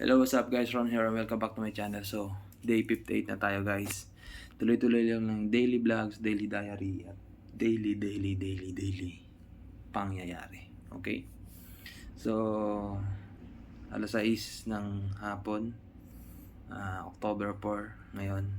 Hello, what's up guys? Ron here and welcome back to my channel. So, day 58 na tayo guys. Tuloy-tuloy lang ng daily vlogs, daily diary, at daily pangyayari. Okay? So, alas 6 ng hapon, October 4 ngayon.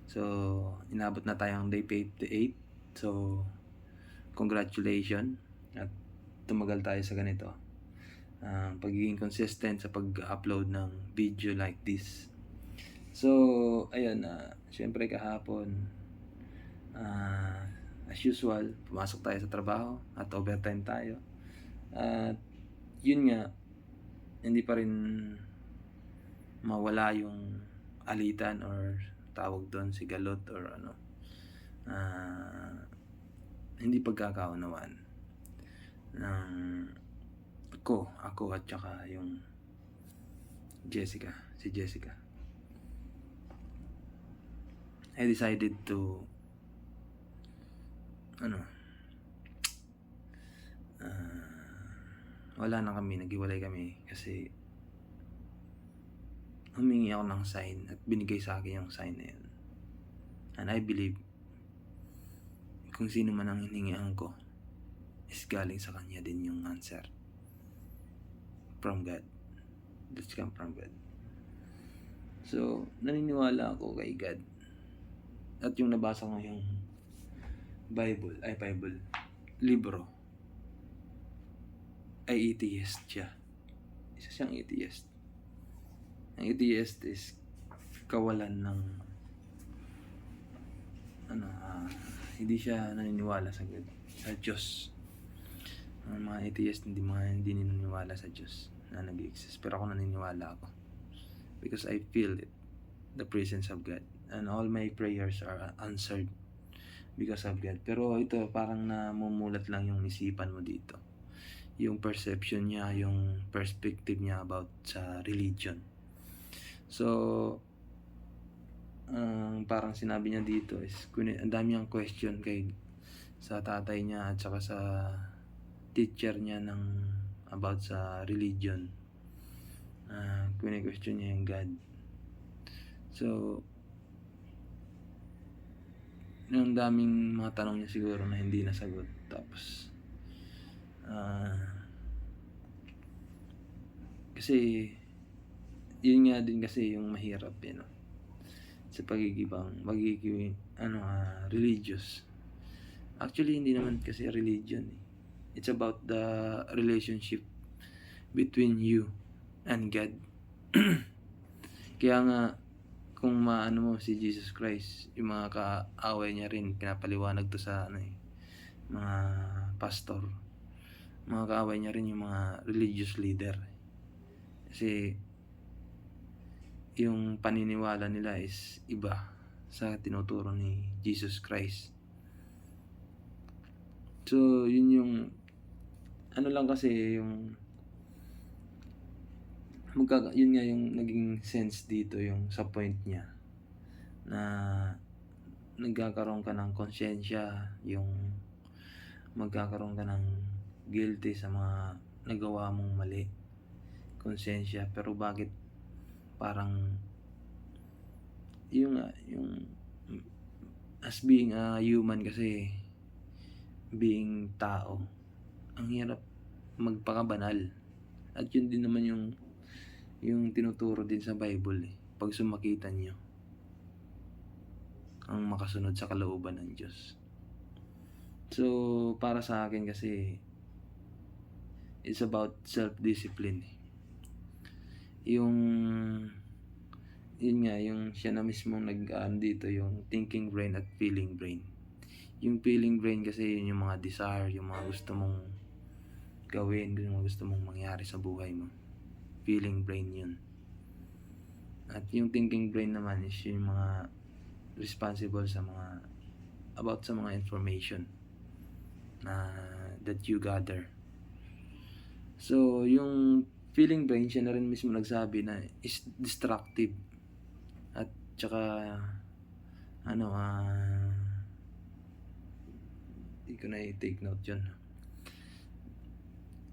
So, inabot na tayong day 58. So, congratulations at tumagal tayo sa ganito. Pagiging consistent sa pag-upload ng video like this. So, ayun, syempre kahapon, as usual, pumasok tayo sa trabaho at overtime tayo. At yun nga, hindi pa rin mawala yung alitan or tawag doon sigalot or ano, hindi pagkakaunawaan ng ako at saka yung si Jessica. I decided to wala na kami, naghiwalay kami kasi humingi ako ng sign at binigay sa akin yung sign na yun. And I believe kung sino man ang hiningian ko is galing sa kanya din yung answer. From God. That's come from God. So, naniniwala ako kay God. At yung nabasa ko yung Bible, libro, ay atheist siya. Isa siyang atheist. Ang atheist is kawalan ng hindi siya naniniwala sa God, sa Diyos. Ang mga atheist hindi naniniwala sa Diyos na nag-exist, pero ako naniniwala ako because I feel it, the presence of God, and all my prayers are answered because of God. Pero ito parang namumulat lang yung isipan mo dito, yung perception niya, yung perspective niya about sa religion. So parang sinabi niya dito is ang dami niyang question sa tatay niya at saka sa teacher niya about sa religion. Question niya yung God. So yung daming mga tanong niya siguro na hindi nasagot. Tapos kasi yun nga din kasi yung mahirap sa pagiging religious. Actually hindi naman kasi religion It's about the relationship between you and God. Kaya nga kung maano mo si Jesus Christ, yung mga kaaway niya rin pinapaliwanag to sa mga pastor. Mga kaaway niya rin yung mga religious leader. Kasi yung paniniwala nila is iba sa tinuturo ni Jesus Christ. So yun yung lang kasi yung yun nga yung naging sense dito yung sa point niya na nagkakaroon ka ng konsensya, yung magkakaroon ka ng guilty sa mga nagawa mong mali, konsensya, pero bakit parang yung as being a human kasi, being tao, ang hirap magpakabanal. At yun din naman yung tinuturo din sa Bible pag sumakitan nyo ang makasunod sa kalooban ng Diyos. So para sa akin kasi it's about self-discipline. Yun nga yung siya na mismo dito yung thinking brain at feeling brain. Yung feeling brain kasi yun yung mga desire, yung mga gusto mong gawin, yung mga gusto mong mangyari sa buhay mo. Feeling brain yun. At yung thinking brain naman is yung mga responsible sa mga information that you gather. So yung feeling brain, siya na rin mismo nagsabi na is destructive. At saka hindi ko na i-take note yun.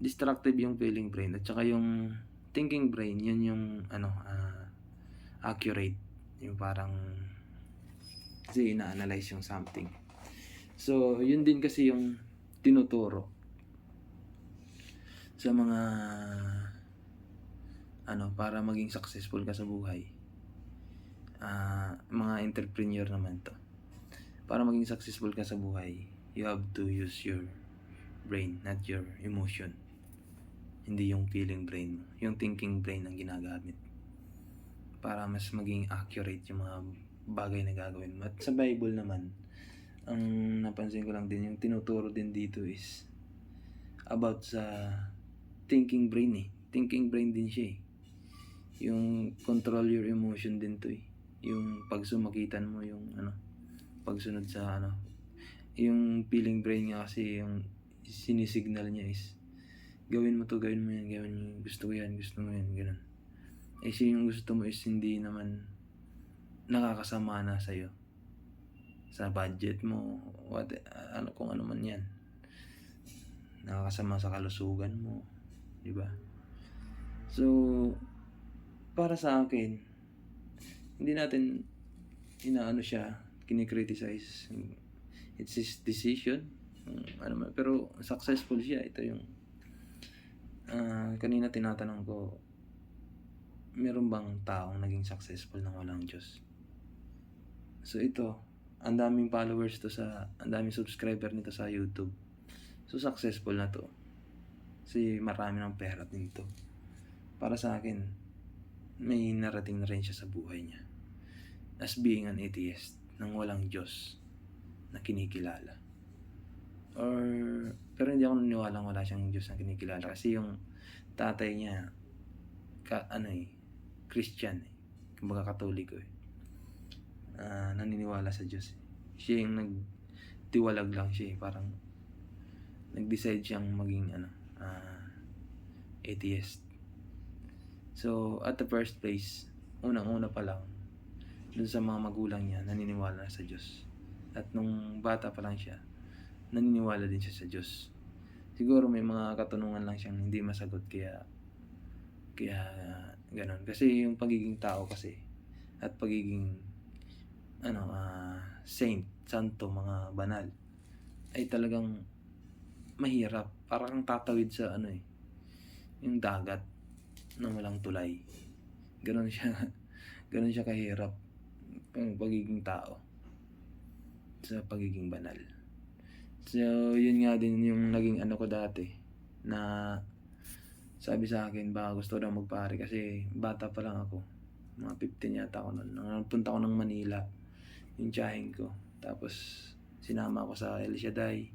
Destructive yung feeling brain at saka yung thinking brain, yun yung accurate, yung parang kasi ina-analyze yung something. So yun din kasi yung tinuturo sa mga para maging successful ka sa buhay. Mga entrepreneur naman to. Para maging successful ka sa buhay, you have to use your brain, not your emotion. Hindi yung feeling brain mo, yung thinking brain ang ginagamit para mas maging accurate yung mga bagay na gagawin mo. At sa Bible naman, ang napansin ko lang din, yung tinuturo din dito is about sa thinking brain eh. Thinking brain din siya eh. Yung control your emotion din to eh. Yung pag sumakitan mo yung pagsunod sa yung feeling brain nga kasi yung sinisignal niya is gawin mo to, gawin mo yan, gawin mo yan, gusto mo yan, ganun. Eh yung gusto mo is hindi naman nakakasama na sa'yo sa budget mo, kung ano man yan, nakakasama sa kalusugan mo, di ba? So para sa akin, hindi natin siya kinikriticize. It's his decision, pero successful siya. Ito yung kanina tinatanong ko, meron bang taong naging successful nang walang Diyos? So ito, ang daming followers to ang daming subscriber nito sa YouTube. So successful na to. Kasi marami ng pera din to. Para sa akin, may narating na rin siya sa buhay niya. As being an atheist, nang walang Diyos na kinikilala. Pero hindi ako naniniwalang wala siyang Diyos na kinikilala kasi yung tatay niya Christian eh. Kumbaga Katoliko eh. Naniniwala sa Diyos eh. Siya yung nagtiwalag lang siya eh. Parang nag-decide siyang maging atheist. So at the first place, unang-una pa lang dun sa mga magulang niya, naniniwala sa Diyos. At nung bata pa lang siya, naniniwala din siya sa Diyos. Siguro may mga katanungan lang siyang hindi masagot kaya ganun. Kasi yung pagiging tao kasi at pagiging saint, santo, mga banal ay talagang mahirap. Parang tatawid sa yung dagat na walang tulay. Ganun siya kahirap ang pagiging tao sa pagiging banal. So yun nga din yung naging ko dati na sabi sa akin baka gusto daw magpare kasi bata pa lang ako, mga 15 yata ako noon. Nagpunta ako ng Manila, yung tiyahin ko, tapos sinama ako sa El Shaddai.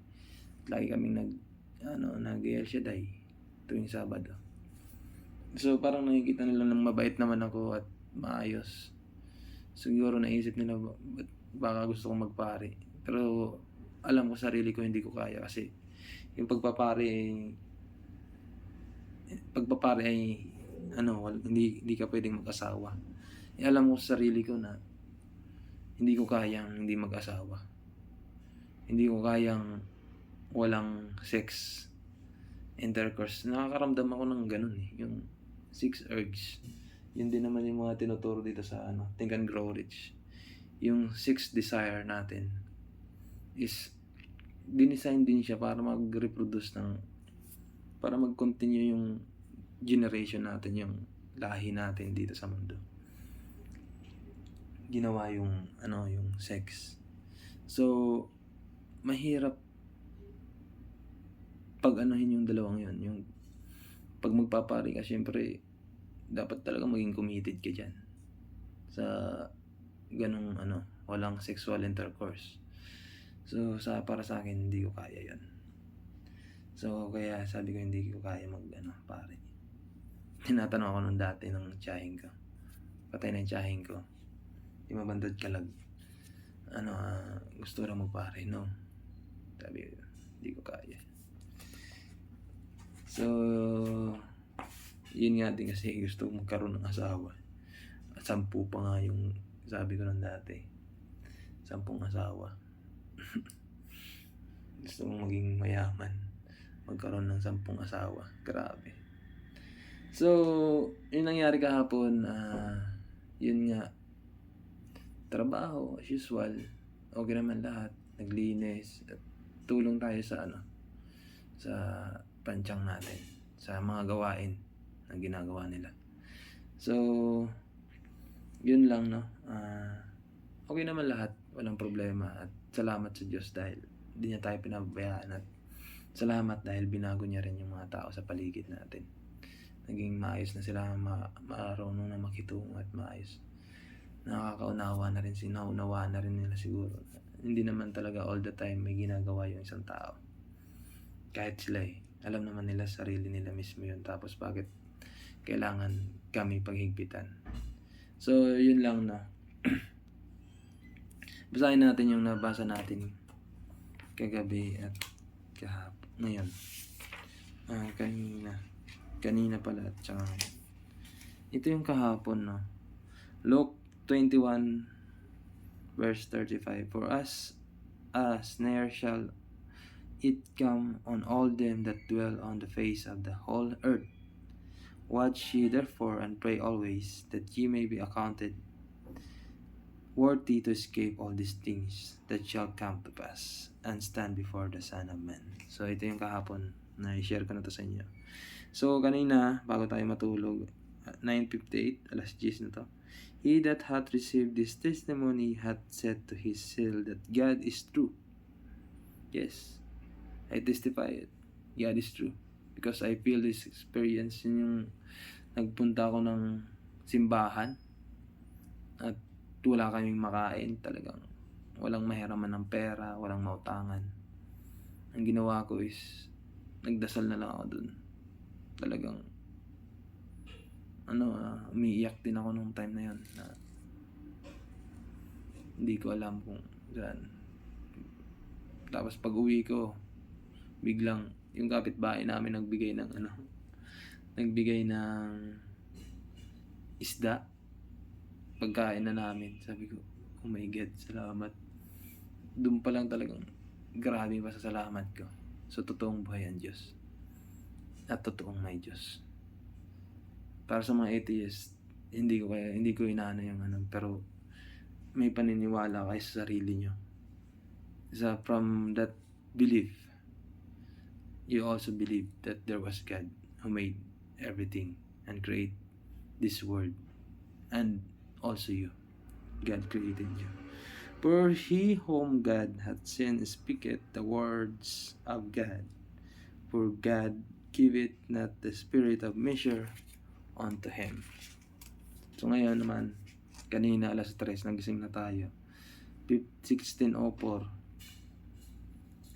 Lagi kaming nag El Shaddai tuwing Sabado. So parang nakikita nila ng mabait naman ako at maayos. Siguro naisip nila baka gusto kong magpare. Pero alam ko sarili ko hindi ko kaya kasi yung pagpapare ay hindi ka pwedeng mag-asawa. Alam ko sa sarili ko na hindi ko kayang hindi mag-asawa. Hindi ko kayang walang sex intercourse. Nakakaramdam ako ng ganun eh, yung 6 urge. Yun din naman yung mga tinuturo dito sa Think and Grow Rich. Yung 6 desire natin is dinesign din siya para mag-reproduce para mag-continue yung generation natin, yung lahi natin dito sa mundo. Ginawa yung sex. So mahirap pag yung dalawang yun. Yung pag magpapari ka, syempre dapat talaga maging committed ka dyan sa ganung walang sexual intercourse. So para sa akin hindi ko kaya yun. So kaya sabi ko hindi ko kaya pare. Tinatanong ako nung dati ng tiyahin ko, patay na yung tiyahin ko, di mabandod kalag, gusto na magpare. No, sabi ko hindi ko kaya. So yun nga din kasi gusto kong magkaroon ng asawa. At 10 pa nga yung sabi ko nung dati, 10 asawa. Gusto mong maging mayaman, magkaroon ng 10 asawa. Grabe. So, yung nangyari kahapon, yun nga, trabaho, as usual, okay naman lahat, naglinis, at tulong tayo sa sa pantsang natin, sa mga gawain na ginagawa nila. So, yun lang, no? Okay naman lahat, walang problema, at salamat sa Diyos dahil hindi niya tayo pinabayaan, at salamat dahil binago niya rin yung mga tao sa paligid natin. Naging maayos na sila, marunong na makitungo at maayos. Nakakaunawa na rin, sinaunawa na rin nila siguro. Hindi naman talaga all the time may ginagawa yung isang tao. Kahit sila alam naman nila sarili nila mismo yun. Tapos bakit kailangan kami paghigpitan? So, yun lang na. Basahin natin yung nabasa natin kagabi at kahapon. Ngayon. Kanina pala at saka ito yung kahapon, no? Luke 21 verse 35. For as snare shall it come on all them that dwell on the face of the whole earth. Watch ye therefore and pray always, that ye may be accounted worthy to escape all these things that shall come to pass and stand before the Son of Man. So ito yung kahapon na i-share ko na to sa inyo. So kanina, bago tayo matulog, 9:58, alas 10 na to. He that hath received this testimony hath said to his soul that God is true. Yes, I testify it. God is true. Because I feel this experience. Yun yung nagpunta ako ng simbahan at wala kaming makain, talagang walang mahiraman ng pera, walang mautangan. Ang ginawa ko is nagdasal na lang ako dun. Talagang umiiyak din ako nung time na yun na hindi ko alam kung saan. Tapos pag uwi ko, biglang yung kapitbahay namin nagbigay ng isda, pagkain na namin. Sabi ko, oh my God, salamat. Doon pa lang talagang grabe pa sa salamat ko. So totoong buhay ang Diyos at totoong may Diyos. Para sa mga atheist, hindi ko inaano yung pero may paniniwala kayo sa sarili nyo. From that belief, you also believe that there was God who made everything and create this world, and also you. God created you. For he whom God hath sent speaketh the words of God. For God giveth not the spirit of measure unto him. So ngayon naman, kanina alas 3 nagising na tayo. 16:04,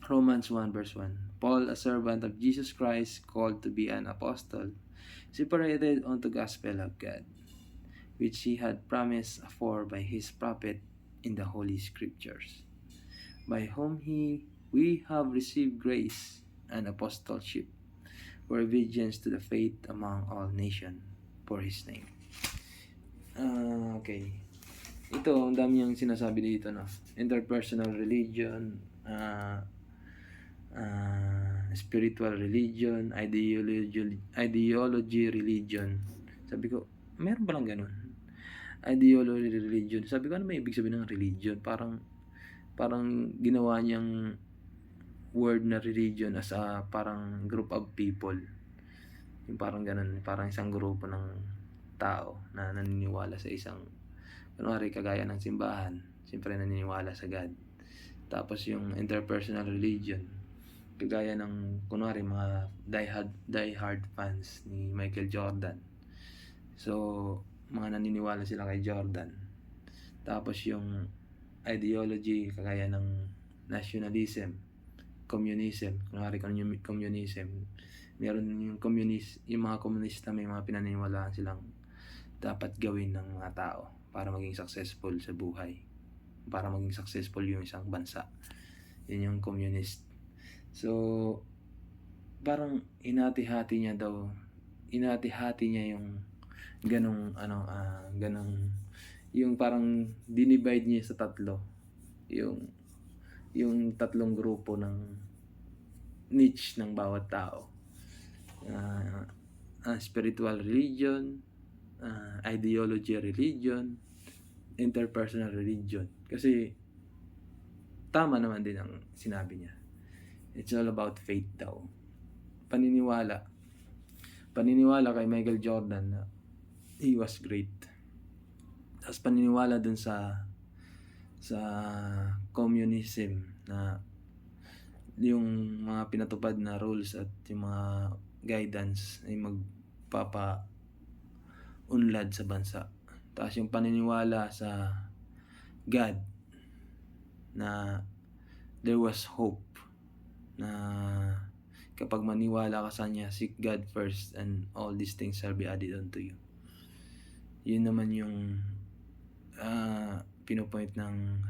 Romans 1 verse 1. Paul, a servant of Jesus Christ, called to be an apostle, separated unto gospel of God, which he had promised afore by his prophet in the Holy Scriptures, by whom we have received grace and apostleship for obedience to the faith among all nations for his name. Okay. Ito, ang dami yung sinasabi dito, no? Interpersonal religion, spiritual religion, ideology religion. Sabi ko, meron ba lang ganun? Ideology religion. Sabi ko, ano may ibig sabihin ng religion? Parang ginawa niyang word na religion as a parang group of people. Yung parang ganun, parang isang grupo ng tao na naniniwala sa isang, kunwari kagaya ng simbahan, siyempre naniniwala sa God. Tapos yung interpersonal religion, kagaya ng kunwari mga die-hard fans ni Michael Jordan. So, mga naniniwala sila kay Jordan. Tapos yung ideology, kagaya ng nationalism, communism, kunwari kung yung communism, meron yung yung mga komunista, may mga pinaniniwalaan silang dapat gawin ng mga tao para maging successful sa buhay, para maging successful yung isang bansa. Yun yung communist. So, parang inati-hati niya yung ganong yung parang dinivide niya sa tatlo yung tatlong grupo ng niche ng bawat tao. spiritual religion, ideology religion, interpersonal religion. Kasi tama naman din ang sinabi niya. It's all about faith daw. Paniniwala kay Michael Jordan na he was great. Tapos paniniwala dun sa communism na yung mga pinatupad na rules at yung mga guidance ay magpapa-unlad sa bansa. Tapos yung paniniwala sa God na there was hope, na kapag maniwala ka sa Kanya, seek God first and all these things shall be added unto you. Yun naman yung pinopoint ng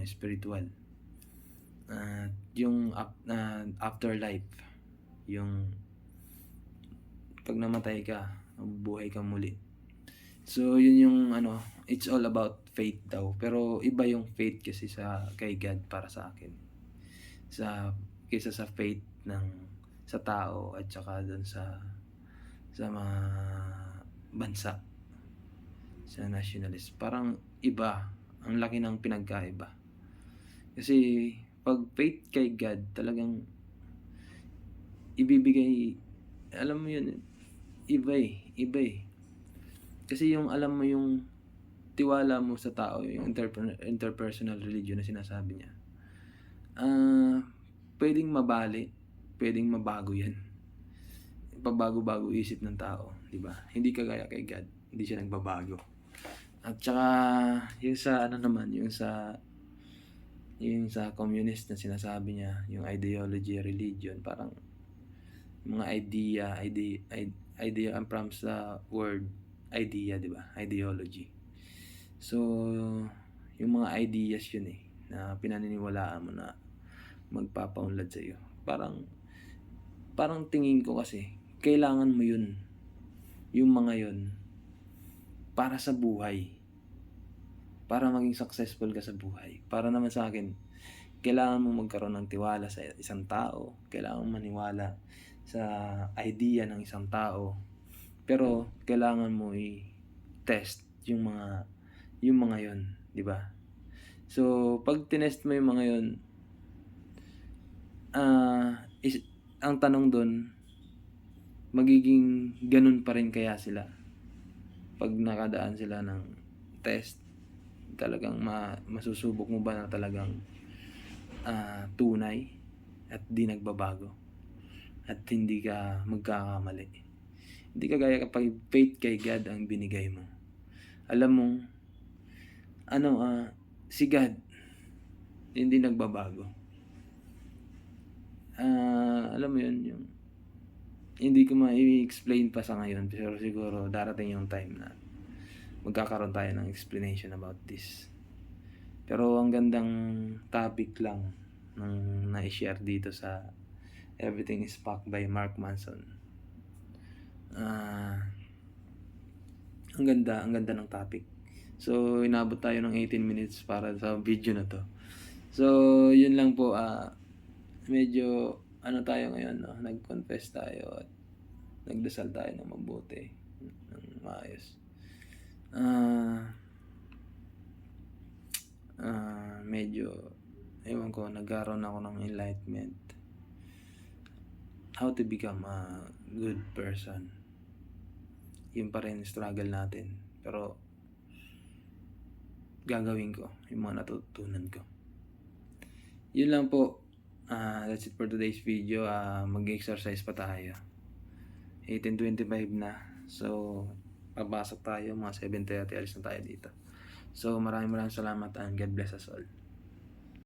spiritual. Yung afterlife, yung pag namatay ka, mabubuhay ka muli. So yun yung it's all about faith daw. Pero iba yung faith kasi kay God para sa akin. Kaysa sa faith sa tao at saka doon sa mga bansa, sa nationalist. Parang iba, ang laki ng pinagkaiba. Kasi pag faith kay God, talagang ibibigay, alam mo yun, iba eh. Kasi yung alam mo yung tiwala mo sa tao, yung interpersonal religion na sinasabi niya, pwedeng mabali, pwedeng mabago yan. Pabago-bago isip ng tao, di ba? Hindi kagaya kay God, hindi siya nagbabago. At saka yung sa yung sa communist na sinasabi niya, yung ideology, religion, parang mga idea ang from sa word idea, di ba? Ideology. So yung mga ideas yun na pinaniniwalaan mo na magpapaunlad sa iyo. Parang tingin ko kasi kailangan mo yun, yung mga yun, para sa buhay, para maging successful ka sa buhay. Para naman sa akin, kailangan mo magkaroon ng tiwala sa isang tao, kailangan mo maniwala sa idea ng isang tao, pero kailangan mo i-test yung mga yun, di ba? So pag tinest mo yung mga yun, ang tanong doon, magiging ganun pa rin kaya sila pag nakadaan sila ng test? Talagang masusubok mo ba na talagang tunay at di nagbabago at hindi ka magkakamali? Hindi kagaya kapag faith kay God ang binigay mo. Alam mo si God hindi nagbabago. Alam mo yun, yung hindi ko ma-explain pa sa ngayon, pero siguro darating yung time na magkakaroon tayo ng explanation about this. Pero ang gandang topic lang nang na-share dito sa Everything is Packed by Mark Manson. Ang ganda ng topic. So inabot tayo ng 18 minutes para sa video na to. So yun lang po, medyo tayo ngayon, nag-confess tayo at nagdasal tayo ng mabuti, ng maayos. Medyo ewan ko, nagkaroon ako ng enlightenment how to become a good person. Yun pa rin struggle natin, pero gagawin ko yung mga natutunan ko. Yun lang po. That's it for today's video. Mag-exercise pa tayo. 18:25 na. So papasok tayo, mga 7:30 alis na tayo dito. So maraming salamat and God bless us all.